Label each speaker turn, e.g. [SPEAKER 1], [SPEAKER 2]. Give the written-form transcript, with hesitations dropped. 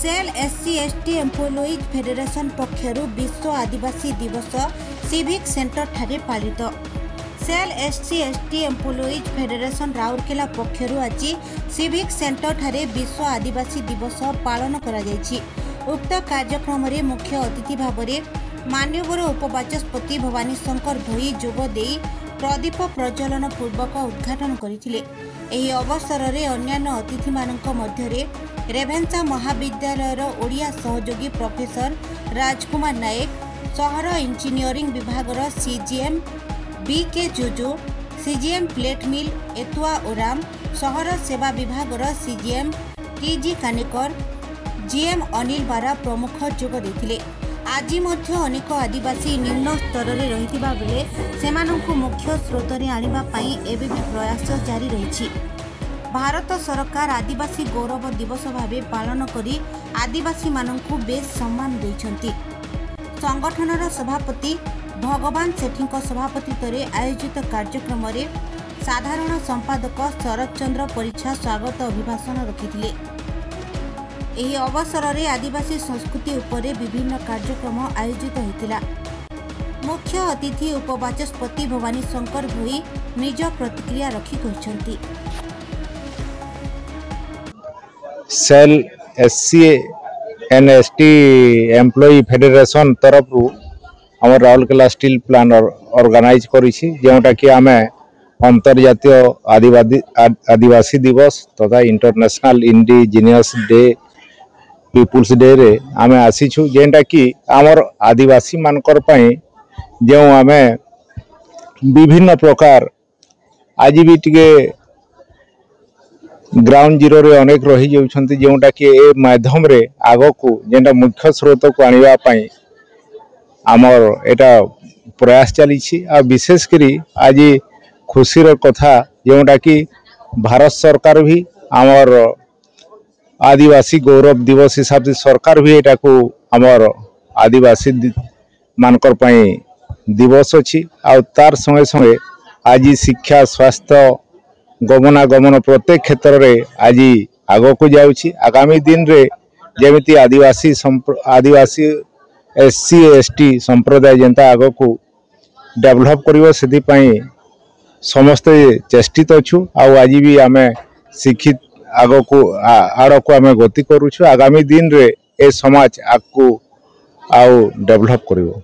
[SPEAKER 1] Cell SC ST employees federation पक्षरु विश्व आदिवासी दिवस सिविक सेंटर ठारे पालित। SAIL SC ST employees federation Rourkela पक्षरु आज सिविक सेंटर ठारे विश्व आदिवासी दिवस पालन करा जायछि। उक्त कार्यक्रम रे मुख्य अतिथि भाबरे मान्यवर उपबाचस्पति भवानी शंकर भोई जोग देई प्रदीप प्रज्वलन पूर्वक उद्घाटन करथिले। एही अवसर रे अन्यान्य अतिथि मानक मध्यरे रेभेन्सा महाविद्यालयर ओडिया सहयोगी प्रोफेसर राजकुमार नायक, सहर इंजीनियरिंग विभागर CGM BK Juju, CGM plate mill Etwa Oram, सहर सेवा विभागर CGM TG Kanekar, GM Anil Bara प्रमुख जोग देथिले। आज मध्य अनेक आदिवासी निम्न स्तर में रहिथिबा बेले सेमानंकु मुख्य स्रोत रे आनिबा पई एबे भी प्रयास जारी रहिछि। भारत सरकार आदिवासी गौरव दिवस भावे पालन करी आदिवासी मानंकु बेस सम्मान दैछंती। संगठनर सभापति भगवान सेठीଙ୍କ सभापतित्वरे आयोजित कार्यक्रम रे साधारण संपादक शरद चंद्र परिच्छा स्वागत अभिभाषण रखिथिले। एही अवसर रे आदिवासी संस्कृति उपरे विभिन्न कार्यक्रम आयोजित होइतिला। मुख्य अतिथि उपबाचस्पति भवानी शंकर भोई निज प्रतिक्रिया रखी कहिसंती।
[SPEAKER 2] SAIL SC and ST employee federation तरफ हमर राउरकेला स्टील प्लांट ऑर्गेनाइज करिछि, जेउटा कि आमे अंतर्जातीय आदिवासी दिवस तथा international indigenous day peoples day रे आमे आसीछु, जेंटा कि हमर आदिवासी मानकर पई जे आमे विभिन्न प्रकार आज भी टिके ग्राउंड जीरो रे अनेक रही जाउछंती, जेउटा कि ए माध्यम रे आगो को जेंटा मुख्य स्रोत को आनिबा पई आमर एटा प्रयास चली। आ विशेष करी आज खुशीर कथा जेउटा कि भारत सरकार भी आमर आदिवासी गौरव दिवस हिसाब से सरकार भी एटा को आमर आदिवासी मानकर पई दिवस अछि। आ तार संगे संगे आज शिक्षा स्वास्थ्य गमनागमन प्रत्येक क्षेत्र रे आज आगो को जाउछि। आगामी दिन रे जेमिति आदिवासी एससी एसटी संप्रदाय जेंता आगो को डेवलप करिवो सेति पई समस्त चेष्टित अछु। आ आज भी आमे शिक्षित आगो को आड़ को आमे गति करूछु। आगामी दिन रे ए समाज आगो आउ डेवलप करिवो।